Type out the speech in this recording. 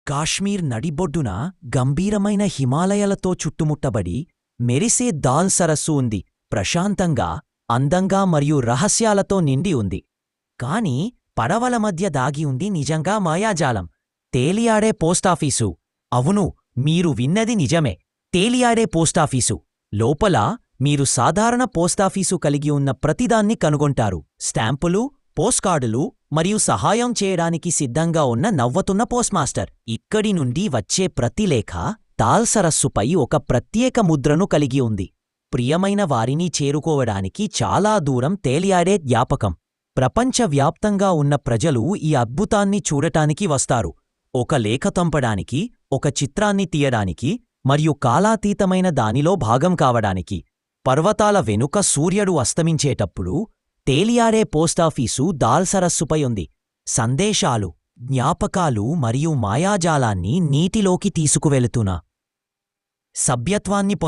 కాశ్మీర్ నడిబొడ్డున గంభీరమైన హిమాలయాలతో చుట్టుముట్టబడి మెరిసే దాల్ సరస్సు ఉంది. ప్రశాంతంగా, అందంగా మరియు రహస్యాలతో నిండి ఉంది. కాని పడవల మధ్య దాగి ఉంది నిజంగా మాయాజాలం. తేలియాడే పోస్టాఫీసు. అవును, మీరు విన్నది నిజమే. తేలియాడే పోస్టాఫీసు. లోపల మీరు సాధారణ పోస్టాఫీసు కలిగి ఉన్న ప్రతిదాన్ని కనుగొంటారు. స్టాంపులు, పోస్ట్కార్డులు మరియు సహాయం చేయడానికి సిద్ధంగా ఉన్న నవ్వుతున్న పోస్ట్మాస్టర్. ఇక్కడి నుండి వచ్చే ప్రతి లేఖ దాల్ సరస్సుపై ఒక ప్రత్యేక ముద్రను కలిగి ఉంది. ప్రియమైన వారిని చేరుకోవడానికి చాలా దూరం తేలియాడే జ్ఞాపకం. ప్రపంచవ్యాప్తంగా ఉన్న ప్రజలు ఈ అద్భుతాన్ని చూడటానికి వస్తారు. ఒక లేఖ తంపడానికి, ఒక చిత్రాన్ని తీయడానికి మరియు కాలాతీతమైన దానిలో భాగం కావడానికి. పర్వతాల వెనుక సూర్యుడు అస్తమించేటప్పుడు తేలియాడే పోస్టాఫీసు దాల్ సరస్సుపై ఉంది. సందేశాలు, జ్ఞాపకాలు మరియు మాయాజాలాన్ని నీటిలోకి తీసుకువెళుతున్న సభ్యత్వాన్ని